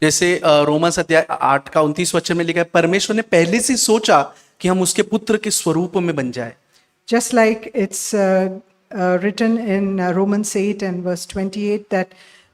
जैसे रोमन्स अध्याय 8 का 29 वचन में लिखा है, परमेश्वर ने पहले से सोचा कि हम उसके पुत्र के स्वरूप में बन जाए। Just like it's written in Romans 8 and verse 28 that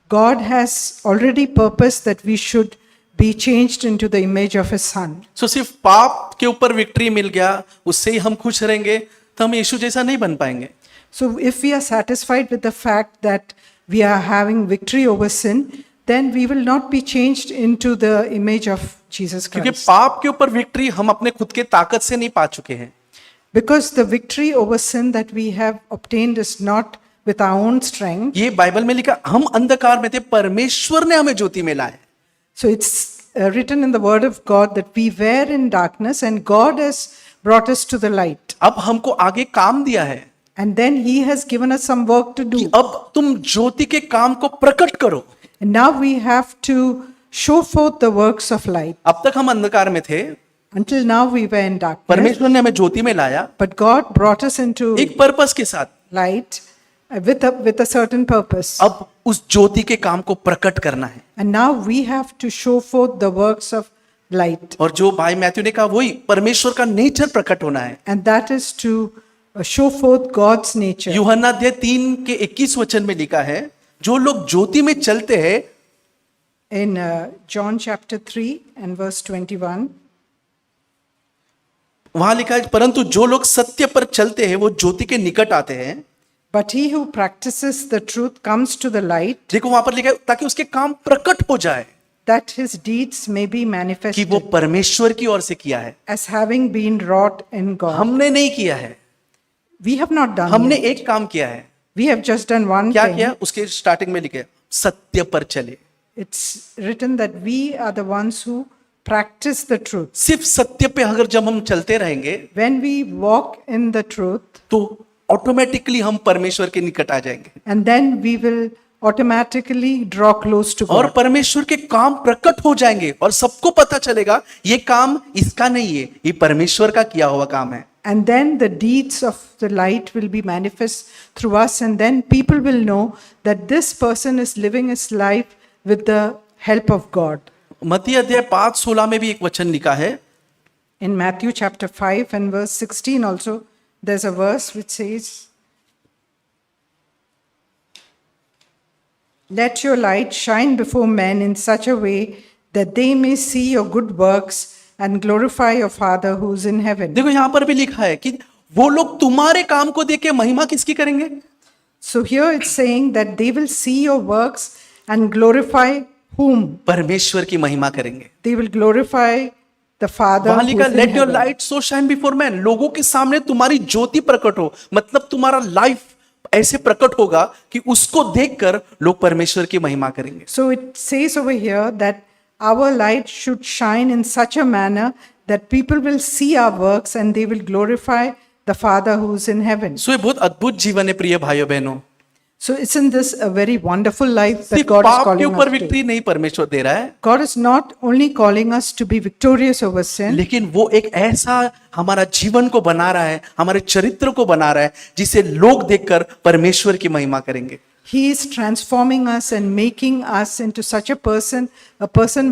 God has already purposed that we should be changed into the image of His Son. सो सिर्फ पाप के ऊपर विक्ट्री मिल गया, उससे ही हम खुश रहेंगे, तो हम यीशु जैसा नहीं बन पाएंगे। So if we are satisfied with the fact that we are having victory over sin, then we will not be changed into the image of Jesus क्योंकि Christ. पाप के ऊपर विक्ट्री हम अपने खुद के ताकत से नहीं पा चुके हैं। Because the victory over sin that we have obtained is not with our own strength. ये बाइबल में लिखा, हम अंधकार में थे, परमेश्वर ने हमें ज्योति में लाए। So it's written in the word of God that we were in darkness and God has brought us to the light. अब हमको आगे काम दिया है And then He has given us some work to कि do. अब तुम ज्योति के काम को प्रकट करो। And now we have to show forth the works of light. अब तक हम अंधकार में थे, Until now we were in darkness. परमेश्वर ने हमें ज्योति में लाया But God brought us into एक पर्पस के साथ। light with a certain purpose. अब उस ज्योति के काम को प्रकट करना है। And now we have to show forth the works of light. और जो भाई मैथ्यू ने कहा, वही परमेश्वर का नेचर प्रकट होना है। And that is to show forth God's nature. यूहन्ना अध्याय 3 के 21 वचन में लिखा है, जो लोग ज्योति में चलते हैं, In John chapter 3 and verse 21, वहां लिखा है, परंतु जो लोग सत्य पर चलते हैं वो ज्योति के निकट आते हैं। but he who practices the truth comes to the light, देखो वहां पर लिखा है, ताकि उसके काम प्रकट हो जाए that his deeds may be कि manifested वो परमेश्वर की ओर से किया है, as having been wrought in God. हमने नहीं किया है। We have not done हमने it. एक काम किया है। We have just done one क्या thing. किया? उसके स्टार्टिंग में लिखे, सत्य पर चले। It's written that we are the ones who practice the truth. सिर्फ सत्य पे अगर जब हम चलते रहेंगे When we walk in the truth, तो ऑटोमेटिकली हम परमेश्वर के निकट आ जाएंगे and then we will automatically draw close to और God. परमेश्वर के काम प्रकट हो जाएंगे और सबको पता चलेगा ये काम इसका नहीं है, ये परमेश्वर का किया हुआ काम है। And then the deeds of the light will be manifest through us, and then people will know that this person is living his life with the help of God. मत्ती अध्याय 5:16 में भी एक वचन लिखा है, In Matthew chapter 5 and verse 16 also, there's a verse which says, "Let your light shine before men in such a way that they may see your good works and glorify your Father who's in heaven." देखो यहाँ पर भी लिखा है कि वो लोग तुम्हारे काम को देख के महिमा किसकी करेंगे? So here it's saying that they will see your works and glorify whom? परमेश्वर की महिमा करेंगे। They will glorify the Father वहां who लिखा, is in let your heaven. Light so shine before man, लोगों के सामने तुम्हारी ज्योति प्रकट हो, मतलब तुम्हारा लाइफ ऐसे प्रकट होगा कि उसको देखकर लोग परमेश्वर की महिमा करेंगे। So it says over here that our light should shine in such a manner that people will see our works and they will glorify the Father who is in heaven. सो ये बहुत अद्भुत जीवन है प्रिय भाइयों बहनों। So isn't this a very wonderful life that सिर्फ God is पाप के calling ऊपर us to? विक्ट्री नहीं परमेश्वर दे रहा है, God is not only calling us to be victorious over sin, लेकिन वो एक ऐसा हमारा जीवन को बना रहा है, हमारे चरित्र को बना रहा है, जिसे लोग देखकर परमेश्वर की महिमा करेंगे। He is transforming us and making us into such a person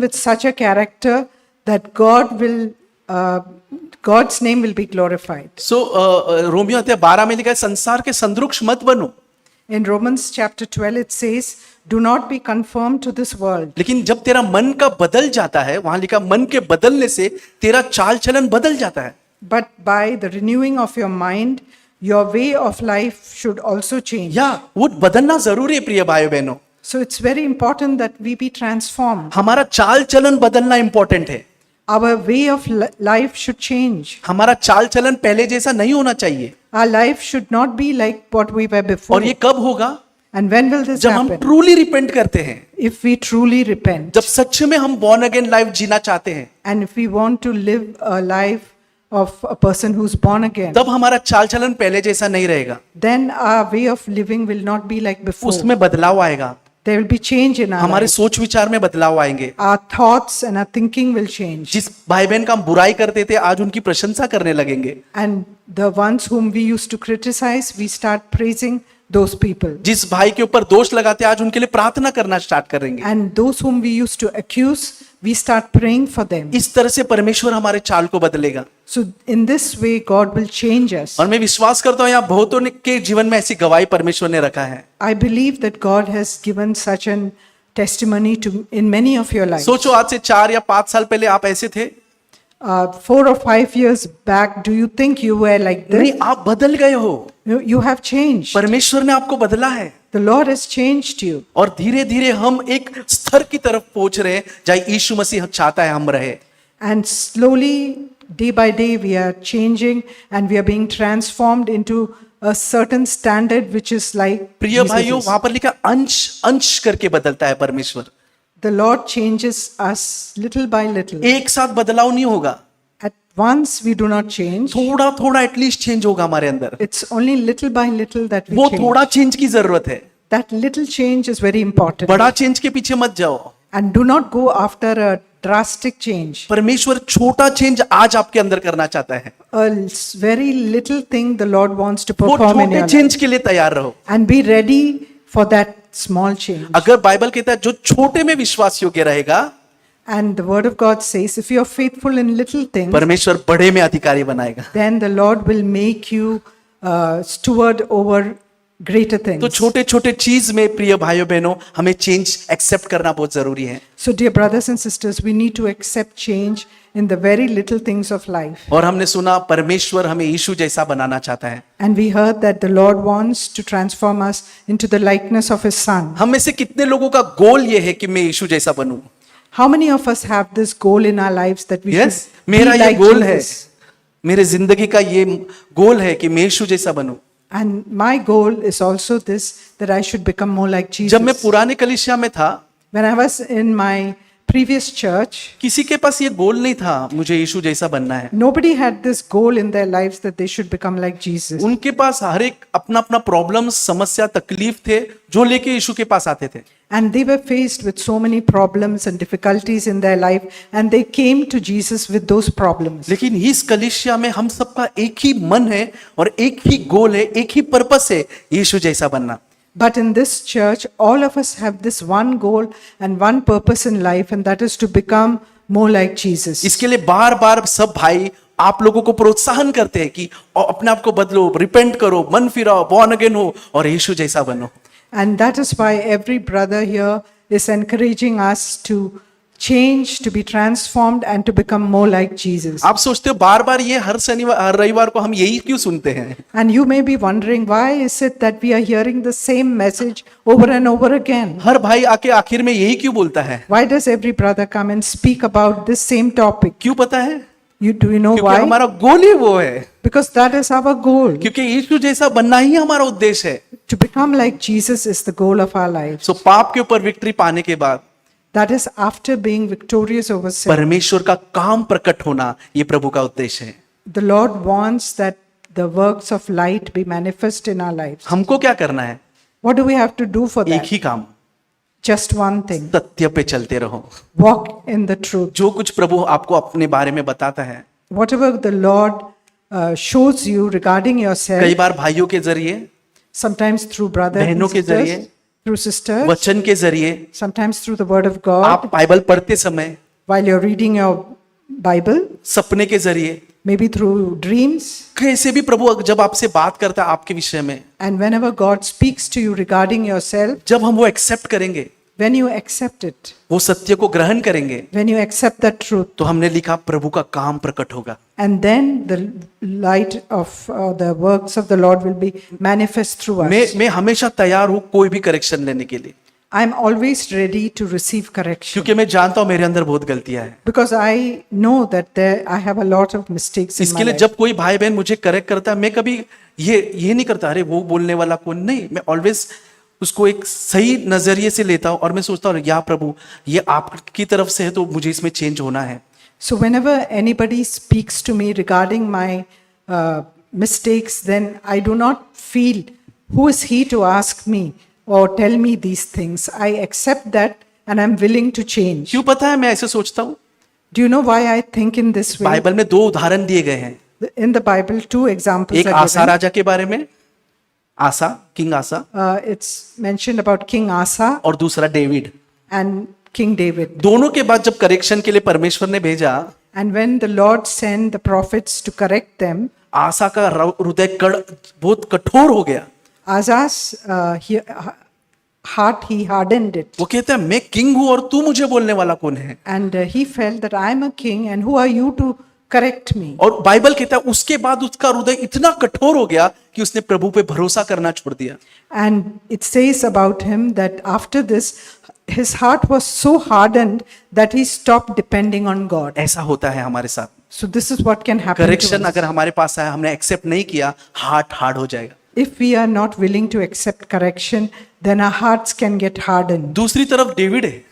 with such a character that God's name will be glorified. So Romeo अध्याय 12 में लिखा है, संसार के संदृक्ष मत बनो। In Romans chapter 12 it says, "Do not be conformed to this world." लेकिन जब तेरा मन का बदल जाता है, वहां लिखा मन के बदलने से तेरा चाल चलन बदल जाता है। But by the renewing of your mind, your way of life should also change. या वो बदलना जरूरी है प्रिय भाइयों बहनों। So it's very important that we be transformed. हमारा चाल चलन बदलना इंपॉर्टेंट है। Our way of life should change. हमारा चाल चलन पहले जैसा नहीं होना चाहिए। Our life should not be like what we were before. और ये कब होगा? And when will this जब हम happen? ट्रूली रिपेंट करते हैं, If we truly repent. जब सच में हम बॉर्न अगेन लाइफ जीना चाहते हैं, And if we want to live a life of a person who's born again, तब हमारा चाल चलन पहले जैसा नहीं रहेगा, then our way of living will not be like before. उसमें बदलाव आएगा। There will be change in our हमारे life. सोच विचार में बदलाव आएंगे। Our thoughts and our thinking will change. जिस भाई बहन का हम बुराई करते थे, आज उनकी प्रशंसा करने लगेंगे। And the ones whom we used to criticize, we start praising those people. जिस भाई के ऊपर दोष लगाते आज उनके लिए प्रार्थना करना स्टार्ट करेंगे। And those whom we used to accuse, we start praying for them. इस तरह से परमेश्वर हमारे चाल को बदलेगा। So in this way, God will change us. और मैं विश्वास करता हूँ यहाँ बहुतों के जीवन में ऐसी गवाही परमेश्वर ने रखा है। I believe that God has given such an testimony to in many of your lives. सोचो आज से 4 या 5 साल पहले आप ऐसे थे? 4 or 5 years back, do you think you were like नहीं, this? आप बदल गए हो। You have changed. परमेश्वर ने आपको बदला है The Lord has changed you. और धीरे धीरे हम एक स्तर की तरफ पहुंच रहे हैं जहाँ यीशु मसीह चाहता है हम रहे। And slowly, day by day, we are changing and we are being transformed into a certain standard which is like प्रिय Jesus भाइयों, is. वहां पर लिखा अंश अंश करके बदलता है परमेश्वर। The Lord changes us little by little. एक साथ बदलाव नहीं होगा, At once, we do not change. थोड़ा थोड़ा एटलीस्ट चेंज होगा हमारे अंदर। It's only little by little that we वो change. थोड़ा चेंज की जरूरत है। That little change is very important. बड़ा चेंज के पीछे मत जाओ। And do not go after a drastic change. परमेश्वर छोटा चेंज आज आपके अंदर करना चाहता है। A very little thing the Lord wants to वो perform in छोटे your life. चेंज के लिए तैयार रहो। And be ready for that small change. अगर बाइबल कहता है जो छोटे में विश्वास योग्य रहेगा, And the word of God says, if you are faithful in little things, परमेश्वर बड़े में अधिकारी बनाएगा। then the Lord will make you steward over greater तो things. छोटे छोटे चीज में प्रिय भाइयों बहनों हमें चेंज एक्सेप्ट करना बहुत जरूरी है। So, dear brothers and sisters, we need to accept change in the very little things of life. और हमने सुना परमेश्वर हमें यीशु जैसा बनाना चाहता है। And we heard that the Lord wants to transform us into the likeness of His Son. हम में से कितने लोगों का गोल ये है कि मैं यीशु जैसा बनूं? How many of us have this goal in our lives that we yes, should be मेरा ये like गोल है, Jesus? मेरे जिंदगी का ये गोल है कि मैं यीशु जैसा बनूं। And my goal is also this, that I should become more like जब मैं Jesus. पुराने कलीसिया में था, When I was in my previous church, किसी के पास ये गोल नहीं था मुझे यीशु जैसा बनना है। nobody had this goal in their lives that they should become like Jesus. उनके पास हर एक अपना अपना प्रॉब्लम, समस्या, तकलीफ थे जो लेके यीशु के पास आते थे। And they were faced with so many problems and difficulties in their life, and they came to Jesus with those problems. लेकिन इस कलीसिया में हम सबका एक ही मन है और एक ही गोल है, एक ही पर्पस है, यीशु जैसा बनना। But in this church, all of us have this one goal and one purpose in life, and that is to become more like Jesus. इसके लिए बार बार सब भाई आप लोगों को प्रोत्साहन करते हैं कि अपने आप को बदलो, रिपेंट करो, मन फिराओ, बॉर्न अगेन हो और यीशु जैसा बनो। And that is why every brother here is encouraging us to change, to be transformed, and to become more like Jesus. आप सोचते हो बार बार ये हर शनिवार हर रविवार को हम यही क्यों सुनते हैं? And you may be wondering, why is it that we are hearing the same message over and over again? हर भाई आके आखिर में यही क्यों बोलता है? Why does every brother come and speak about this same topic? क्यों पता है? Do you know क्योंकि why? हमारा गोल ही वो है, Because that is our goal. क्योंकि यीशु जैसा बनना ही हमारा उद्देश्य है। To become like Jesus is the goal of our lives. सो पाप के ऊपर विक्ट्री पाने के बाद That is after being victorious over sin. परमेश्वर का काम प्रकट होना ये प्रभु का उद्देश्य है। The Lord wants that the works of light be manifest in our lives. हमको क्या करना है? What do we have to do for एक that? ही काम, Just one thing. सत्य पे चलते रहो। Walk in the truth. जो कुछ प्रभु आपको अपने बारे में बताता है, Whatever the Lord shows you regarding कई yourself, बार भाइयों के जरिए, sometimes through brothers and बहनों के sisters, जरिए, through sisters, वचन के जरिए, sometimes through the word of God, आप बाइबल पढ़ते समय, while you're reading your Bible, सपने के जरिए, maybe through dreams, कैसे भी प्रभु जब आपसे बात करता है आपके विषय में, and whenever God speaks to you regarding yourself, जब हम वो एक्सेप्ट करेंगे, when you accept it, वो सत्य को ग्रहण करेंगे, when you accept that truth, तो हमने लिखा प्रभु का काम प्रकट होगा। and then the light of the works of the Lord will be manifest through us. मैं हमेशा तैयार हूँ कोई भी करेक्शन लेने के लिए, I am always ready to receive correction क्योंकि मैं जानता हूँ मेरे अंदर बहुत गलतियां हैं। because I know that I have a lot of mistakes in my इसके लिए life. जब कोई भाई बहन मुझे करेक्ट करता है, मैं कभी ये नहीं करता अरे वो बोलने वाला कौन, नहीं, मैं ऑलवेज उसको एक सही नजरिए से लेता हूँ और मैं सोचता हूँ या प्रभु ये आपकी तरफ से है तो मुझे इसमें चेंज होना है। So whenever anybody speaks to me regarding my mistakes, then I do not feel who is he to ask me or tell me these things. I accept that and I'm willing to change. क्यों पता है मैं ऐसे सोचता हूँ? Do you know why I think in this way? Bible में 2 उदाहरण दिए गए हैं, In the Bible, 2 examples एक are आसा given. राजा के बारे में आसा, किंग आसा, It's mentioned about King Asa और दूसरा डेविड। and King David. दोनों के बाद जब करेक्शन के लिए परमेश्वर ने भेजा, And when the Lord sent the prophets to correct them, आसा का हृदय बहुत कठोर हो गया। Asa's heart, he hardened it. वो कहता है मैं किंग हूं और तू मुझे बोलने वाला कौन है? And he felt that I am a king and who are you to correct me? और बाइबल कहता है उसके बाद उसका हृदय इतना कठोर हो गया कि उसने प्रभु पे भरोसा करना छोड़ दिया। And it says about him that after this, his heart was so hardened that he stopped depending on God. ऐसा होता है हमारे साथ। So this is what can happen to correction us. अगर हमारे पास आया, हमने एक्सेप्ट नहीं किया, हार्ट हार्ड हो जाएगा। If we are not willing to accept correction, then our hearts can get hardened. दूसरी तरफ डेविड है,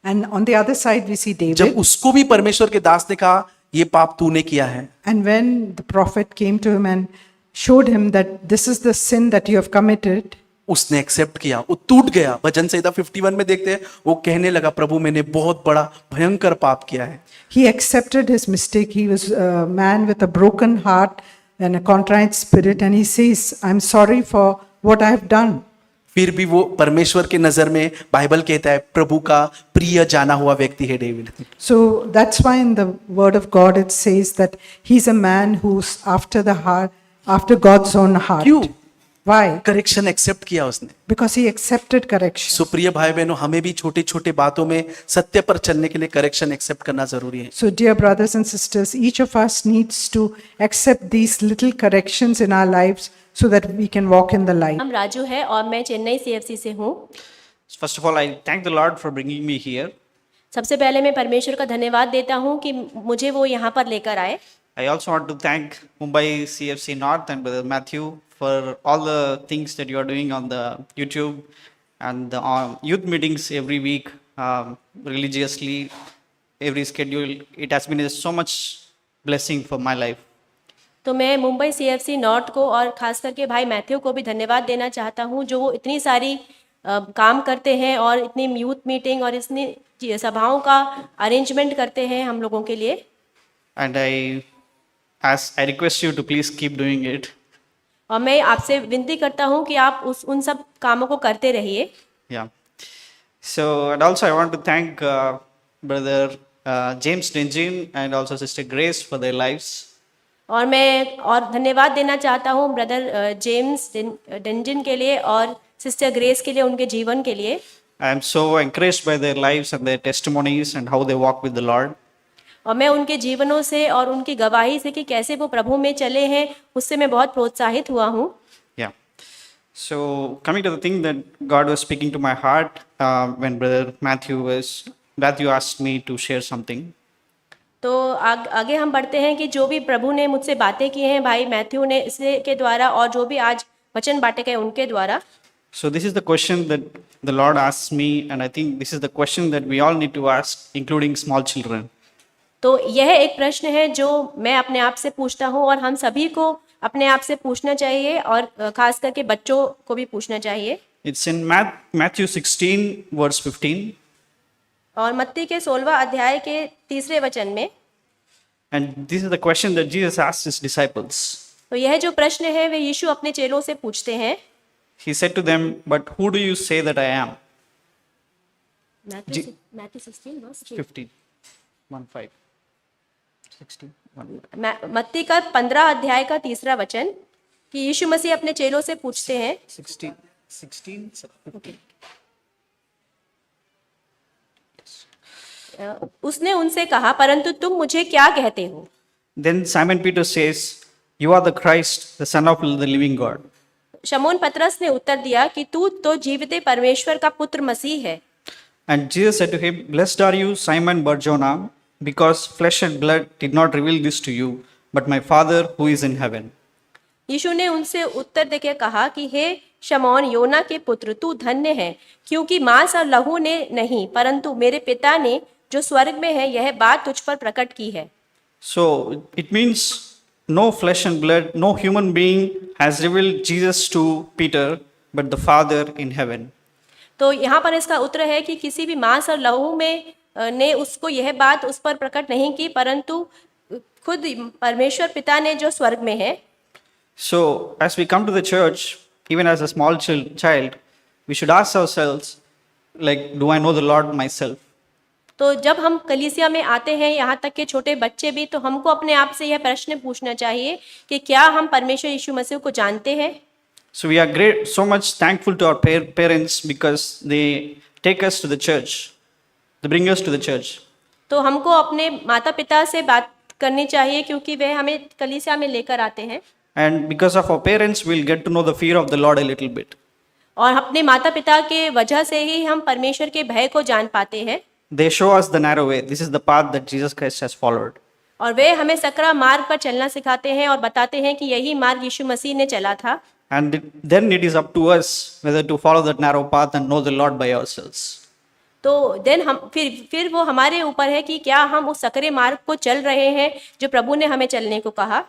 And on the other side, we see जब David. उसको भी परमेश्वर के दास ने कहा ये पाप तूने किया है, And when the prophet came to him and showed him that this is the sin that you have committed, उसने एक्सेप्ट किया, वो टूट गया। भजन संहिता 51 में देखते हैं, वो कहने लगा प्रभु मैंने बहुत बड़ा भयंकर पाप किया है। he accepted his mistake. He was a man with a broken heart and a contrite spirit, and he says, I'm sorry for what I have done. फिर भी वो परमेश्वर के नजर में, बाइबल कहता है, प्रभु का प्रिय जाना हुआ व्यक्ति है David. So that's why in the word of God it says that he's a man who's after the heart, after God's own heart. क्यों? Why? करेक्शन एक्सेप्ट किया उसने। Because he accepted correction. सो प्रिय भाई बहनों, हमें भी छोटे छोटे बातों में सत्य पर चलने के लिए करेक्शन एक्सेप्ट करना जरूरी है। So dear brothers and sisters, each of us needs to accept these little corrections in our lives so that we can walk in the light. नाम राजू है और मैं चेन्नई सीएफसी से हूँ। First of all, I thank the Lord for bringing me here. सबसे पहले मैं परमेश्वर का धन्यवाद देता हूँ कि मुझे वो यहाँ पर लेकर आए। I also want to thank Mumbai CFC North and Brother Matthew for all the things that you are doing on the YouTube and the youth meetings every week, religiously, every schedule. It has been so much blessing for my life. तो मैं Mumbai CFC north को और खास करके भाई Matthew को भी धन्यवाद देना चाहता हूँ, जो वो इतनी सारी काम करते हैं और इतनी यूथ मीटिंग और इतनी सभाओं का अरेंजमेंट करते हैं हम लोगों के लिए। And I request you to please keep doing it. और मैं आपसे विनती करता हूँ कि आप उन सब कामों को करते रहिए। Yeah. So, and also I want to thank Brother James Dengin and also Sister Grace for their lives. और मैं और धन्यवाद देना चाहता हूँ ब्रदर जेम्स डेंजिन के लिए और सिस्टर ग्रेस के लिए, उनके जीवन के लिए। I am so encouraged by their lives and their testimonies and how they walk with the Lord. और मैं उनके जीवनों से और उनकी गवाही से कि कैसे वो प्रभु में चले हैं, उससे मैं बहुत प्रोत्साहित हुआ हूँ। Yeah. So coming to the thing that God was speaking to my heart when Brother Matthew asked me to share something. तो आगे हम बढ़ते हैं कि जो भी प्रभु ने मुझसे बातें की हैं भाई मैथ्यू ने इसके के द्वारा और जो भी आज वचन बांटे गए उनके द्वारा। So this is the question that the Lord asks me, and I think this is the question that we all need to ask, including small children. तो यह एक प्रश्न है जो मैं अपने आप से पूछता हूँ और हम सभी को अपने आप से पूछना चाहिए और खास करके बच्चों को भी पूछना चाहिए। It's in Matthew 16 verse 15. और मत्ती के 16वां अध्याय के 3 वचन में। And this is the question that Jesus asked his disciples. तो यह जो प्रश्न है वे यीशु अपने चेलों से पूछते हैं। He said to them, "But who do you say that I am?" Matthew 16 verse 15. 1:5. 16. 1:5. मत्ती का 15 अध्याय का 3 वचन कि यीशु मसीह अपने चेलों से पूछते हैं। 16. उसने उनसे कहा, परंतु तुम मुझे क्या कहते हो? Then Simon Peter says, "You are the Christ, the Son of the living God." शमौन पतरस ने उत्तर दिया कि तू तो जीविते परमेश्वर का पुत्र मसीह है। And Jesus said to him, "Blessed are you, Simon Bar-Jonah, because flesh and blood did not reveal this to you, but my Father who is in heaven." यीशु ने उनसे उत्तर देकर कहा कि हे शमौन योना के पुत्र, तू धन्य है, क्योंकि मांस और लहू ने नहीं, परंतु मेरे पिता ने जो स्वर्ग में है यह बात तुझ पर प्रकट की है। So it means no flesh and blood, no human being has revealed Jesus to Peter, but the Father in heaven. तो यहाँ पर इसका उत्तर है कि किसी भी मांस और लहू में ने उसको यह बात उस पर प्रकट नहीं की, परंतु खुद परमेश्वर पिता ने जो स्वर्ग में है। So, as we come to the church, even as a small child, we should ask ourselves, like, do I know the Lord myself? तो जब हम कलीसिया में आते हैं, यहाँ तक के छोटे बच्चे भी, तो हमको अपने आप से यह प्रश्न पूछना चाहिए कि क्या हम परमेश्वर यीशु मसीह को जानते हैं। So we are so much thankful to our parents because they take us to the church. They bring us to the church. तो हमको अपने माता पिता से बात करनी चाहिए क्योंकि वे हमें कलीसिया में लेकर आते हैं। And because of our parents, we'll get to know the fear of the Lord a little bit. और अपने माता पिता के वजह से ही हम परमेश्वर के भय को जान पाते हैं। They show us the narrow way. This is the path that Jesus Christ has followed. और वे हमें सकरा मार्ग पर चलना सिखाते हैं और बताते हैं कि यही मार्ग यीशु मसीह ने चला था। And then it is up to us whether to follow that narrow path and know the Lord by ourselves. तो देन हम फिर वो हमारे ऊपर है कि क्या हम उस सकरे मार्ग को चल रहे हैं जो प्रभु ने हमें चलने को कहा।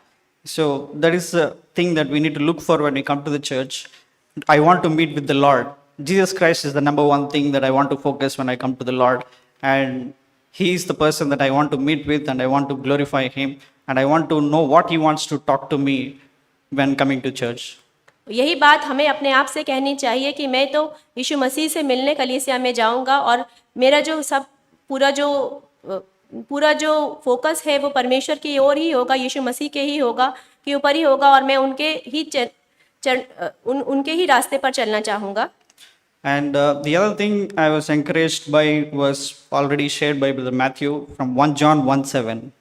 So that is the thing that we need to look for when we come to the church. I want to meet with the Lord. Jesus Christ is the number one thing that I want to focus when I come to the Lord. And He is the person that I want to meet with, and I want to glorify Him. And I want to know what He wants to talk to me when coming to church. यही बात हमें अपने आप से कहनी चाहिए कि मैं तो यीशु मसीह से मिलने कलीसिया में जाऊंगा और मेरा जो सब पूरा जो फोकस है वो परमेश्वर की ओर ही होगा, यीशु मसीह के ही होगा, के ऊपर ही होगा और मैं उनके ही रास्ते पर चलना चाहूँगा। And the other thing I was encouraged by was already shared by Brother Matthew from 1 John 1:7.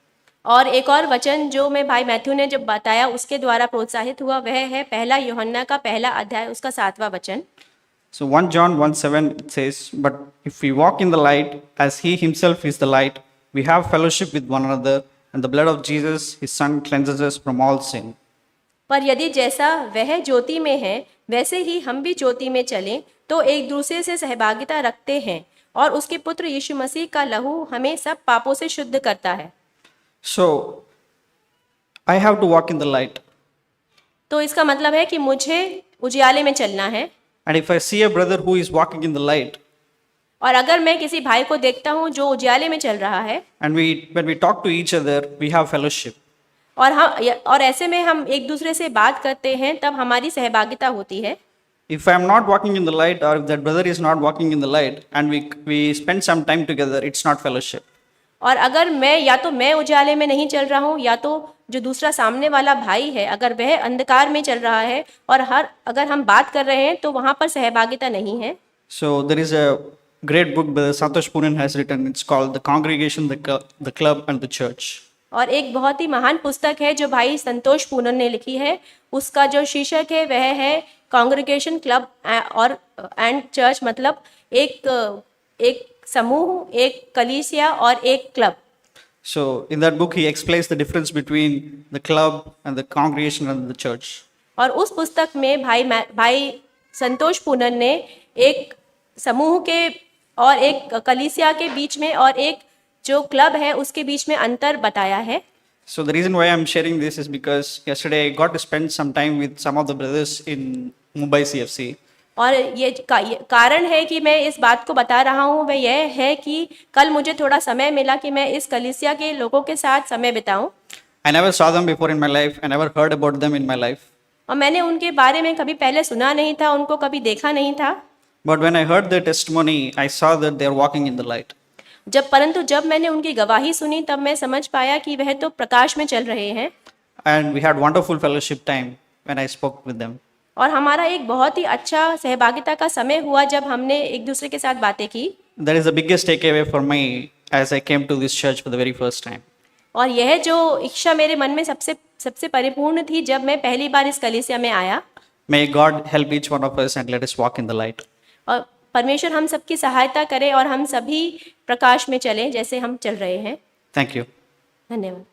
और एक और वचन जो मैं भाई मैथ्यू ने जब बताया उसके द्वारा प्रोत्साहित हुआ वह है पहला यूहन्ना का पहला अध्याय उसका 7वां वचन। So 1 John 1:7 says, "But if we walk in the light, as He Himself is the light, we have fellowship with one another, and the blood of Jesus, His Son, cleanses us from all sin." पर यदि जैसा वह ज्योति में है वैसे ही हम भी ज्योति में चलें तो एक दूसरे से सहभागिता रखते हैं और उसके पुत्र यीशु मसीह का लहू हमें सब पापों से शुद्ध करता है। So I have to walk in the light. तो इसका मतलब है कि मुझे उजियाले में चलना है। And if I see a brother who is walking in the light, और अगर मैं किसी भाई को देखता हूँ जो उजियाले में चल रहा है and when we talk to each other, we have fellowship. और ऐसे में हम एक दूसरे से बात करते हैं तब हमारी सहभागिता होती है। If I am not walking in the light, or if that brother is not walking in the light, and we spend some time together, it's not fellowship. और अगर मैं उजाले में नहीं चल रहा हूँ या तो जो दूसरा सामने वाला भाई है अगर वह अंधकार में चल रहा है और अगर हम बात कर रहे हैं तो वहाँ पर सहभागिता नहीं है। So there is a great book Brother Santosh Poonen has written. It's called The Congregation, the Club and the Church. और एक बहुत ही महान पुस्तक है जो भाई संतोष पूनन ने लिखी है। उसका जो शीर्षक है वह है कांग्रीगेशन, क्लब और एंड चर्च, मतलब एक समूह, एक कलीसिया और एक club. So in that book he explains the difference between the club and the congregation and the church. और उस पुस्तक में भाई संतोष पूनन ने एक समूह के और एक कलीसिया के बीच में और एक जो क्लब है उसके बीच में अंतर बताया है। So the reason why I'm sharing this is because yesterday I got to spend some time with some of the brothers in Mumbai CFC. और ये कारण है कि मैं इस बात को बता रहा हूँ वह यह है कि कल मुझे थोड़ा समय मिला कि मैं इस कलीसिया के लोगों के साथ समय बिताऊं। I never saw them before in my life. I never heard about them in my life. और मैंने उनके बारे में कभी पहले सुना नहीं था, उनको कभी देखा नहीं था। But when I heard their testimony, I saw that they are walking in the light. परंतु जब मैंने उनकी गवाही सुनी तब मैं समझ पाया कि वह तो प्रकाश में चल रहे हैं। And we had wonderful fellowship time when I spoke with them. और हमारा एक बहुत ही अच्छा सहभागिता का समय हुआ जब हमने एक दूसरे के साथ बातें की। That is the biggest takeaway for me as I came to this church for the very first time. और यह जो इच्छा मेरे मन में सबसे परिपूर्ण थी जब मैं पहली बार इस कलीसिया में आया। May God help each one of us and let us walk in the light. और परमेश्वर हम सबकी सहायता करे और हम सभी प्रकाश में चलें जैसे हम चल रहे हैं। Thank you. धन्यवाद।